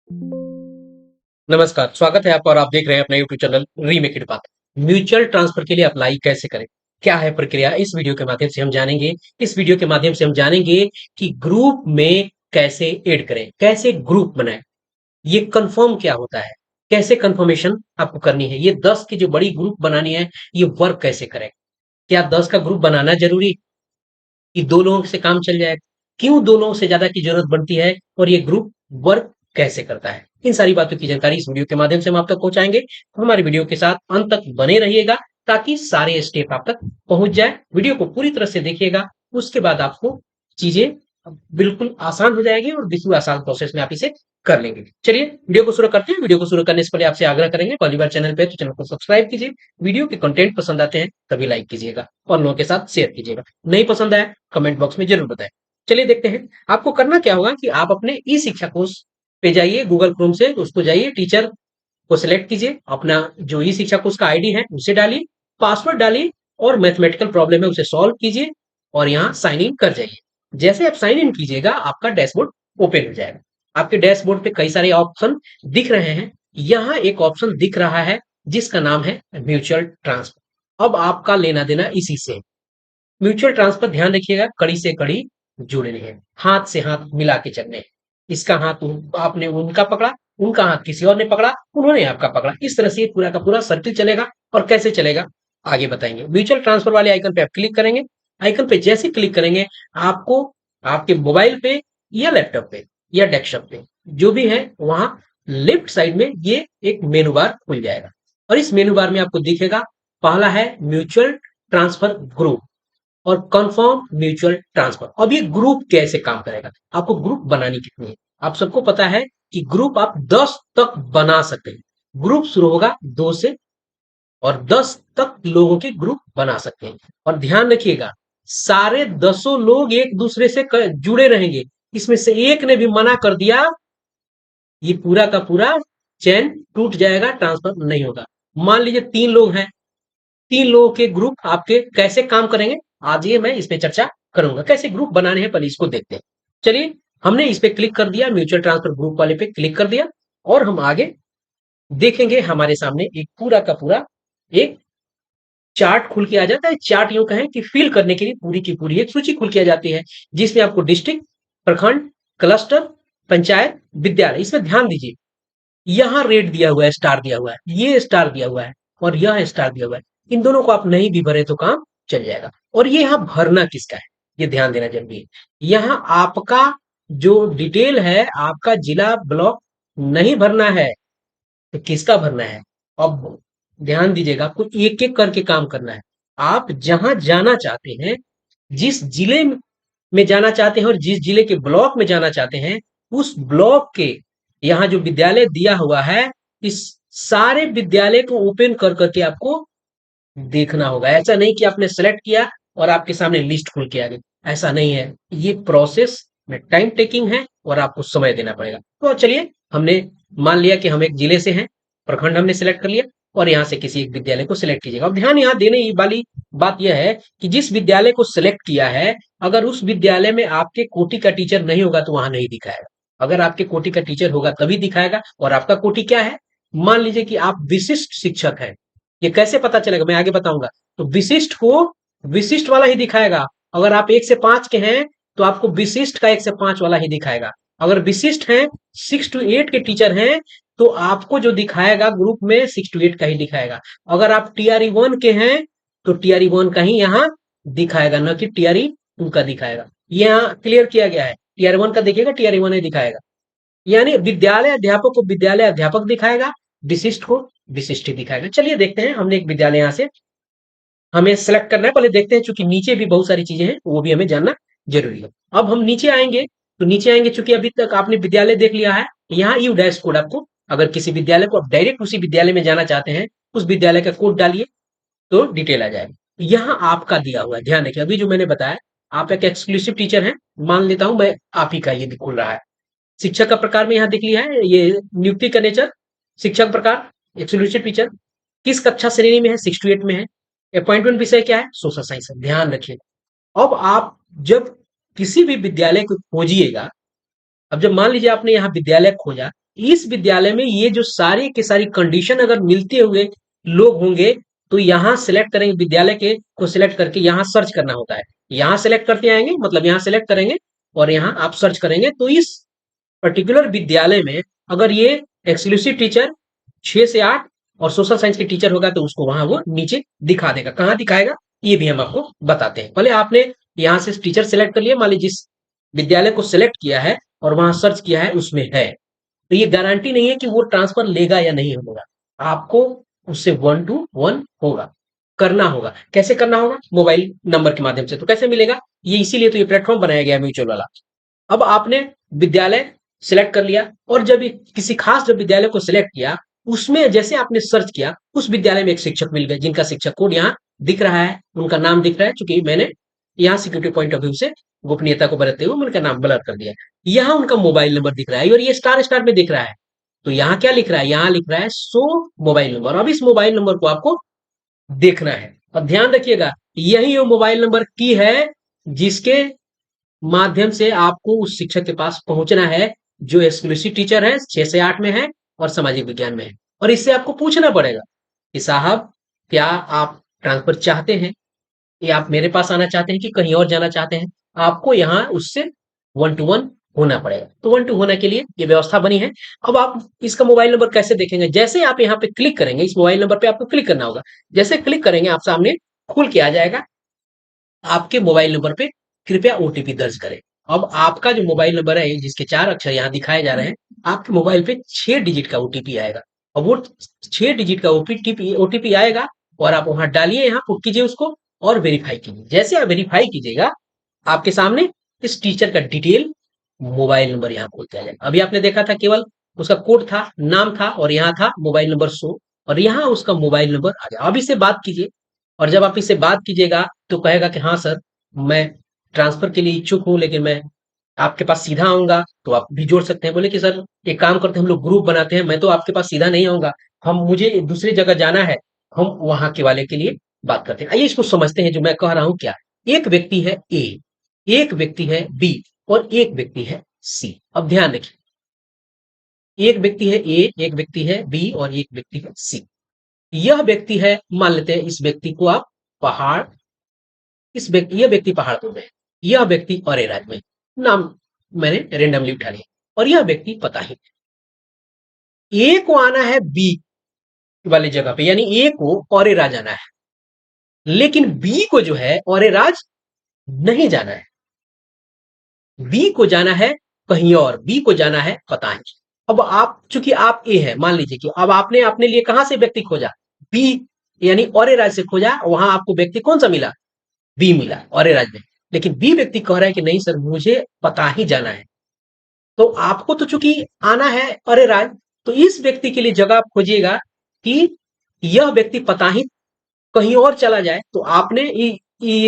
नमस्कार, स्वागत है आपका और आप देख रहे हैं अपना यूट्यूब चैनल रीमेक इट बात। म्यूचुअल ट्रांसफर के लिए अप्लाई कैसे करें? क्या है प्रक्रिया? इस वीडियो के माध्यम से हम जानेंगे। इस वीडियो के माध्यम से हम जानेंगे कि ग्रुप में कैसे ऐड करें, कैसे ग्रुप बनाएं, ये कंफर्म क्या होता है, कैसे कंफर्मेशन आपको करनी है, ये 10 की जो बड़ी ग्रुप बनानी है, ये वर्क कैसे करें? क्या 10 का ग्रुप बनाना जरूरी कि 2 लोगों से काम चल जाएगा? क्यों 2 लोगों से ज़्यादा की ज़रूरत बनती है और ये ग्रुप वर्क कैसे करता है? इन सारी बातों की जानकारी इस वीडियो के माध्यम से हम आप तक पहुँचाएँगे। हमारे वीडियो के साथ अंत तक बने रहिएगा ताकि सारे स्टेप आप तक पहुँच जाए। वीडियो को पूरी तरह से देखिएगा, उसके बाद आपको चीज़ें बिल्कुल आसान हो जाएगी और बिल्कुल आसान प्रोसेस में आप इसे कर लेंगे। चलिए वीडियो को शुरू करते हैं। वीडियो को शुरू करने से पहले आपसे आग्रह करेंगे, पहली बार चैनल पे है तो चैनल को सब्सक्राइब कीजिए। वीडियो के कंटेंट पसंद आते हैं तभी लाइक कीजिएगा और लोगों के साथ शेयर कीजिएगा। नहीं पसंद आया कमेंट बॉक्स में जरूर बताएं। चलिए देखते हैं आपको करना क्या होगा कि आप अपने ई शिक्षा कोर्स पे जाइए, गूगल क्रोम से उसको जाइए, टीचर को सिलेक्ट कीजिए, अपना जो ई शिक्षा कोर्स का आईडी है उसे डालिए, पासवर्ड डालिए और मैथमेटिकल प्रॉब्लम है उसे सॉल्व कीजिए और यहाँ साइन इन कर जाइए। जैसे आप साइन इन कीजिएगा आपका डैशबोर्ड ओपन हो जाएगा। आपके डैशबोर्ड पे कई सारे ऑप्शन दिख रहे हैं। यहाँ एक ऑप्शन दिख रहा है जिसका नाम है म्यूचुअल ट्रांसफर। अब आपका लेना देना इसी से। म्यूचुअल ट्रांसफर ध्यान रखिएगा कड़ी से कड़ी जुड़े रहे, हाथ से हाथ मिला के चलने। इसका हाथ आपने उनका पकड़ा, उनका हाथ किसी और ने पकड़ा, उन्होंने आपका पकड़ा। इस तरह से ये पूरा का पूरा सर्किल चलेगा। और कैसे चलेगा आगे बताएंगे। म्यूचुअल ट्रांसफर वाले आइकन पे आप क्लिक करेंगे। आइकन पे जैसे क्लिक करेंगे आपको आपके मोबाइल पे या लैपटॉप पे या डेस्कटॉप पे जो भी है वहां लेफ्ट साइड में ये एक मेनू बार खुल जाएगा और इस मेनू बार में आपको दिखेगा पहला है म्यूचुअल ट्रांसफर ग्रुप और कंफर्म म्यूचुअल ट्रांसफर। अब ये ग्रुप कैसे काम करेगा, आपको ग्रुप बनानी कितनी है? आप सबको पता है कि ग्रुप आप 10 तक बना सकते हैं। ग्रुप शुरू होगा 2 से और 10 तक लोगों के ग्रुप बना सकते हैं। और ध्यान रखिएगा सारे 10 लोग एक दूसरे से जुड़े रहेंगे। इसमें से एक ने भी मना कर दिया, ये पूरा का पूरा चैन टूट जाएगा, ट्रांसफर नहीं होगा। मान लीजिए 3 लोग हैं, 3 लोगों के ग्रुप आपके कैसे काम करेंगे आज ये मैं इस पे चर्चा करूंगा। कैसे ग्रुप बनाने हैं पहले इसको देखते हैं। चलिए हमने इस पे क्लिक कर दिया, म्यूचुअल ट्रांसफर ग्रुप वाले पे क्लिक कर दिया और हम आगे देखेंगे हमारे सामने एक पूरा का पूरा एक चार्ट खुल के आ जाता है। चार्ट यूं कहें कि फिल करने के लिए पूरी की पूरी एक सूची खुल के आ जाती है जिसमें आपको डिस्ट्रिक्ट, प्रखंड, क्लस्टर, पंचायत, विद्यालय, इसमें ध्यान दीजिए यहाँ रेट दिया हुआ है, स्टार दिया हुआ है, ये स्टार दिया हुआ है और यह स्टार दिया हुआ है। इन दोनों को आप नहीं भी भरे तो काम चल जाएगा। और ये यहाँ भरना किसका है ये ध्यान देना जरूरी है। यहाँ आपका जो डिटेल है, आपका जिला ब्लॉक नहीं भरना है तो किसका भरना है? अब ध्यान दीजिएगा आपको एक एक करके काम करना है। आप जहां जाना चाहते हैं, जिस जिले में जाना चाहते हैं और जिस जिले के ब्लॉक में जाना चाहते हैं, उस ब्लॉक के यहाँ जो विद्यालय दिया हुआ है, इस सारे विद्यालय को ओपन कर करके आपको देखना होगा। ऐसा नहीं कि आपने सेलेक्ट किया और आपके सामने लिस्ट खुल के आ गई, ऐसा नहीं है। ये प्रोसेस में टाइम टेकिंग है और आपको समय देना पड़ेगा। तो चलिए हमने मान लिया कि हम एक जिले से हैं, प्रखंड हमने सेलेक्ट कर लिया और यहाँ से किसी एक विद्यालय को सिलेक्ट कीजिएगा। अब ध्यान यहाँ देने वाली बात यह है कि जिस विद्यालय को सिलेक्ट किया है, अगर उस विद्यालय में आपके कोटि का टीचर नहीं होगा तो वहां नहीं दिखाएगा। अगर आपके कोटि का टीचर होगा तभी दिखाएगा। और आपका कोटि क्या है? मान लीजिए कि आप विशिष्ट शिक्षक हैं। ये कैसे पता चलेगा मैं आगे बताऊंगा। तो विशिष्ट को विशिष्ट वाला ही दिखाएगा। अगर आप 1 से 5 के हैं तो आपको विशिष्ट का 1 से 5 वाला ही दिखाएगा। अगर विशिष्ट हैं, 6 to 8 के टीचर हैं, तो आपको जो दिखाएगा ग्रुप में 6 to 8 का ही दिखाएगा। अगर आप TRE 1 के हैं तो TRE 1 का ही यहाँ दिखाएगा, न कि TRE 2 का दिखाएगा। यहाँ क्लियर किया गया है, TRE 1 का देखिएगा, TRE 1 ही दिखाएगा। यानी विद्यालय अध्यापक को विद्यालय अध्यापक दिखाएगा, विशिष्ट को विशिष्ट ही दिखाएगा। चलिए देखते हैं, हमने एक विद्यालय यहाँ से हमें सेलेक्ट करना है। पहले देखते हैं, चूंकि नीचे भी बहुत सारी चीजें हैं वो भी हमें जानना जरूरी है। अब हम नीचे आएंगे, तो नीचे आएंगे चूंकि अभी तक आपने विद्यालय देख लिया है। यहाँ यू डैश कोड आपको, अगर किसी विद्यालय को आप डायरेक्ट उसी विद्यालय में जाना चाहते हैं, उस विद्यालय का कोड डालिए तो डिटेल आ जाएगी। यहाँ आपका दिया हुआ है, ध्यान रखिए अभी जो मैंने बताया। आप एक एक्सक्लूसिव टीचर हैं, मान लेता हूं मैं, आप ही का ये खुल रहा है। शिक्षक का प्रकार में यहाँ देख लिया है, ये नियुक्ति का नेचर, शिक्षक प्रकार एक्सक्लूसिव टीचर, किस कक्षा श्रेणी में है, 6 to 8 में है। अपॉइंटमेंट विषय क्या है, सोशल साइंस है। ध्यान रखिए अब आप जब किसी भी विद्यालय को खोजिएगा अब जब मान लीजिए आपने यहाँ विद्यालय खोजा, इस विद्यालय में ये जो सारी के सारी कंडीशन अगर मिलते हुए लोग होंगे, तो यहाँ सिलेक्ट करेंगे, विद्यालय के को सिलेक्ट करके यहाँ सर्च करना होता है। यहाँ सिलेक्ट करते आएंगे, मतलब यहाँ सिलेक्ट करेंगे और यहाँ आप सर्च करेंगे, तो इस पर्टिकुलर विद्यालय में अगर ये एक्सक्लूसिव टीचर 6 से 8 और सोशल साइंस के टीचर होगा, तो उसको वहां वो नीचे दिखा देगा। कहाँ दिखाएगा ये भी हम आपको बताते हैं। पहले आपने यहाँ से टीचर सिलेक्ट कर लिया, मान लीजिए जिस विद्यालय को सिलेक्ट किया है और वहां सर्च किया है उसमें है, तो ये गारंटी नहीं है कि वो ट्रांसफर लेगा या नहीं होगा। आपको उससे 1 to 1 होगा, करना होगा। कैसे करना होगा? मोबाइल नंबर के माध्यम से। तो कैसे मिलेगा ये? इसीलिए तो ये प्लेटफॉर्म बनाया गया म्यूचुअल वाला। अब आपने विद्यालय सिलेक्ट कर लिया, और जब किसी खास जब विद्यालय को सिलेक्ट किया, उसमें जैसे आपने सर्च किया, उस विद्यालय में एक शिक्षक मिल गए, जिनका शिक्षक कोड यहाँ दिख रहा है, उनका नाम दिख रहा है। चूंकि मैंने यहाँ सिक्योरिटी पॉइंट ऑफ व्यू से गोपनीयता को बरतते हुए उनका नाम ब्लर कर दिया। यहाँ उनका मोबाइल नंबर दिख रहा है और ये स्टार स्टार में दिख रहा है। तो यहाँ क्या लिख रहा है? यहाँ लिख रहा है शो मोबाइल नंबर। अब इस मोबाइल नंबर को आपको देखना है, और ध्यान रखिएगा, यही वो मोबाइल नंबर की है जिसके माध्यम से आपको उस शिक्षक के पास पहुंचना है, जो एक्सक्लूसिव टीचर है, 6 से 8 में है और सामाजिक विज्ञान में है। और इससे आपको पूछना पड़ेगा कि साहब, क्या आप ट्रांसफर चाहते हैं, या आप मेरे पास आना चाहते हैं, कि कहीं और जाना चाहते हैं? आपको यहाँ उससे 1 to 1 होना पड़ेगा। तो 1 to होने के लिए ये व्यवस्था बनी है। अब आप इसका मोबाइल नंबर कैसे देखेंगे? जैसे आप यहाँ पे क्लिक करेंगे, इस मोबाइल नंबर पे आपको क्लिक करना होगा। जैसे क्लिक करेंगे, आप सामने खुल के आ जाएगा, आपके मोबाइल नंबर पे कृपया ओटीपी दर्ज करें। अब आपका जो मोबाइल नंबर है, जिसके 4 अक्षर यहाँ दिखाए जा रहे हैं, आपके मोबाइल पे 6 डिजिट का ओटीपी आएगा। और वो 6 डिजिट का ओटीपी ओटीपी आएगा, और आप वहां डालिए, यहाँ पुट कीजिए उसको और वेरीफाई कीजिए। जैसे आप वेरीफाई कीजिएगा, आपके सामने इस टीचर का डिटेल मोबाइल नंबर यहाँ खुलता है। अभी आपने देखा था केवल उसका कोड था, नाम था, और यहाँ था मोबाइल नंबर शो, और यहाँ उसका मोबाइल नंबर आ गया। अब इससे बात कीजिए, और जब आप इससे बात कीजिएगा तो कहेगा कि हाँ सर, मैं ट्रांसफर के लिए इच्छुक हूँ, लेकिन मैं आपके पास सीधा आऊंगा। तो आप भी जोड़ सकते हैं, बोले कि सर एक काम करते हैं, हम लोग ग्रुप बनाते हैं, मैं तो आपके पास सीधा नहीं आऊंगा, हम मुझे दूसरी जगह जाना है, हम वहां के वाले के लिए बात करते हैं। आइए इसको समझते हैं जो मैं कह रहा हूं क्या। एक व्यक्ति है ए, एक व्यक्ति है बी, और एक व्यक्ति है सी। अब ध्यान रखिए, एक व्यक्ति है ए, एक व्यक्ति है बी, और एक व्यक्ति है सी। यह व्यक्ति है, मान लेते हैं इस व्यक्ति को आप पहाड़, इस व्यक्ति, यह व्यक्ति पहाड़पुर में है, यह व्यक्ति औरेराज में, नाम मैंने रेंडमली उठा लिया, और यह व्यक्ति पता ही। ए को आना है बी वाली जगह पे, यानी ए को औरेराज आना है, लेकिन बी को जो है औरेराज नहीं जाना है। बी को जाना है कहीं और, बी को जाना है पता नहीं। अब आप, चूंकि आप ए है, मान लीजिए कि अब आपने अपने लिए कहां से व्यक्ति खोजा? बी, यानी औरेराज से खोजा, वहां आपको व्यक्ति कौन सा मिला? बी मिला औरेराज में। लेकिन बी व्यक्ति कह रहा है कि नहीं सर, मुझे पता ही जाना है। तो आपको तो चूंकि आना है अरेराज, तो इस व्यक्ति के लिए जगह आप खोजिएगा कि यह व्यक्ति पता ही कहीं और चला जाए। तो आपने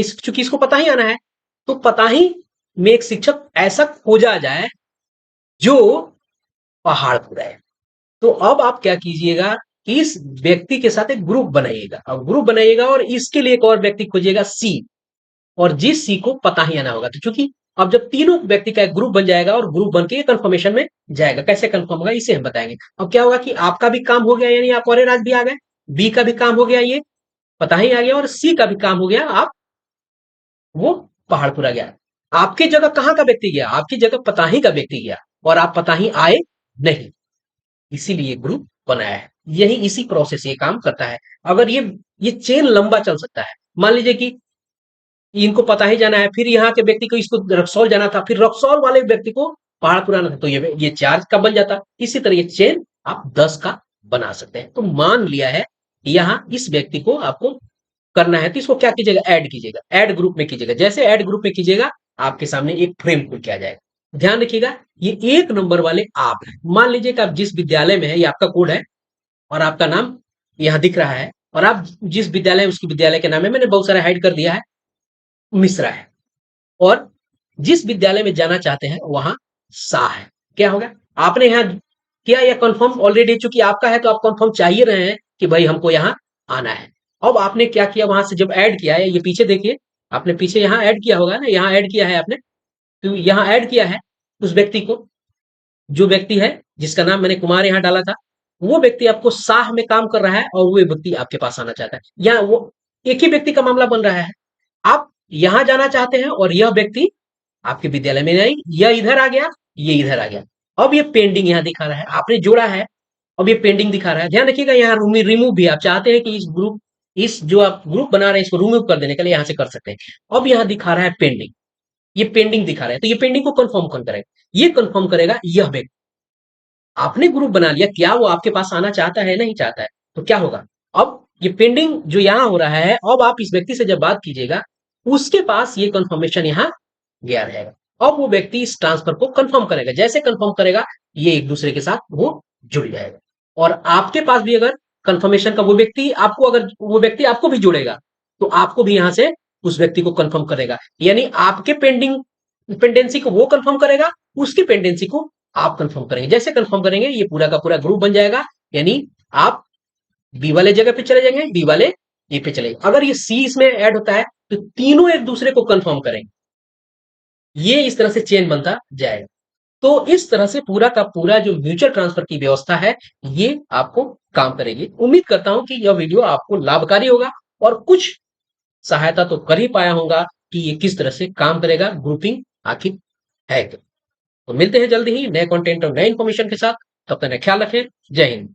चूंकि इसको पता ही आना है, तो पता ही में एक शिक्षक ऐसा खोजा जाए जो पहाड़पुर है। तो अब आप क्या कीजिएगा, इस व्यक्ति के साथ एक ग्रुप बनाइएगा, अब ग्रुप बनाइएगा, और इसके लिए एक और व्यक्ति खोजिएगा सी, और जिस सी को पता ही आना होगा। तो चूंकि अब जब तीनों व्यक्ति का एक ग्रुप बन जाएगा, और ग्रुप बन के कंफर्मेशन में जाएगा, कैसे कंफर्म होगा इसे हम बताएंगे। अब क्या होगा कि आपका भी काम हो गया, यानी आप और राज भी आ गए, बी का भी काम हो गया, ये पता ही आ गया, और सी का भी काम हो गया, आप वो पहाड़पुर आ गया। आपकी जगह कहां का व्यक्ति गया? आपकी जगह पता ही का व्यक्ति गया, और आप पता ही आए नहीं, इसीलिए ग्रुप बनाया है। यही इसी प्रोसेस ये काम करता है। अगर ये चेन लंबा चल सकता है, मान लीजिए कि इनको पता ही जाना है, फिर यहाँ के व्यक्ति को इसको रक्सौल जाना था, फिर रक्सौल वाले व्यक्ति को पहाड़पुर आना था, तो ये 4 का बन जाता। इसी तरह ये चेन आप 10 का बना सकते हैं। तो मान लिया है यहाँ इस व्यक्ति को आपको करना है, तो इसको क्या कीजिएगा? ऐड कीजिएगा, ऐड ग्रुप में कीजिएगा। जैसे ऐड ग्रुप में कीजिएगा, आपके सामने एक फ्रेम खुल के आ जाएगा। ध्यान रखिएगा, ये 1 नंबर वाले आप हैं। मान लीजिए कि आप जिस विद्यालय में है, ये आपका कोड है, और आपका नाम यहाँ दिख रहा है, और आप जिस विद्यालय, उसकी विद्यालय के नाम है, मैंने बहुत सारा हाइड कर दिया है, मिश्रा है, और जिस विद्यालय में जाना चाहते हैं वहां शाह है। क्या होगा? आपने यहाँ किया या कंफर्म ऑलरेडी, चूंकि आपका है तो आप कंफर्म चाहिए रहे हैं कि भाई हमको यहाँ आना है। अब आपने क्या किया, वहां से जब ऐड किया है, ये पीछे देखिए, आपने पीछे यहाँ ऐड किया होगा ना, यहाँ ऐड किया है आपने, तो यहाँ ऐड किया है उस व्यक्ति को, जो व्यक्ति है जिसका नाम मैंने कुमार यहाँ डाला था, वो व्यक्ति आपको साह में काम कर रहा है और वो व्यक्ति आपके पास आना चाहता है, या वो एक ही व्यक्ति का मामला बन रहा है। आप यहाँ जाना चाहते हैं और यह व्यक्ति आपके विद्यालय में नहीं, यह इधर आ गया, ये इधर आ गया। अब ये पेंडिंग यहाँ दिखा रहा है, आपने जोड़ा है, अब ये पेंडिंग दिखा रहा है। ध्यान रखिएगा, यहाँ रिमूव भी आप चाहते हैं कि इस जो आप ग्रुप बना रहे हैं इसको रिमूव कर देने के लिए यहाँ से कर सकते हैं। अब यहाँ दिखा रहा है पेंडिंग, ये पेंडिंग दिखा रहा है, तो ये पेंडिंग को कंफर्म कौन करेगा? ये कंफर्म करेगा यह व्यक्ति। आपने ग्रुप बना लिया, क्या वो आपके पास आना चाहता है, नहीं चाहता है? तो क्या होगा? अब ये पेंडिंग जो यहाँ हो रहा है, अब आप इस व्यक्ति से जब बात कीजिएगा, उसके पास ये कंफर्मेशन यहाँ गया रहेगा। अब वो व्यक्ति इस ट्रांसफर को कंफर्म करेगा, जैसे कंफर्म करेगा ये एक दूसरे के साथ वो जुड़ जाएगा। और आपके पास भी अगर कंफर्मेशन का वो व्यक्ति आपको, अगर वो व्यक्ति आपको भी जोड़ेगा, तो आपको भी यहाँ से उस व्यक्ति को कंफर्म करेगा। यानी आपके पेंडेंसी को वो कंफर्म करेगा, उसकी पेंडेंसी को आप कंफर्म करेंगे। जैसे कंफर्म करेंगे ये पूरा का पूरा ग्रुप बन जाएगा, यानी आप बी वाले जगह पे चले जाएंगे, डी वाले ए पे चले। अगर ये सी इसमें ऐड होता है तो तीनों एक दूसरे को कंफर्म करेंगे, ये इस तरह से चेन बनता जाएगा। तो इस तरह से पूरा का पूरा जो म्यूचुअल ट्रांसफर की व्यवस्था है, ये आपको काम करेगी। उम्मीद करता हूं कि यह वीडियो आपको लाभकारी होगा और कुछ सहायता तो कर ही पाया होगा कि ये किस तरह से काम करेगा, ग्रुपिंग आखिर है क्या। तो मिलते हैं जल्दी ही नए कंटेंट और नए इंफॉर्मेशन के साथ। तब तक ख्याल रखें। जय हिंद।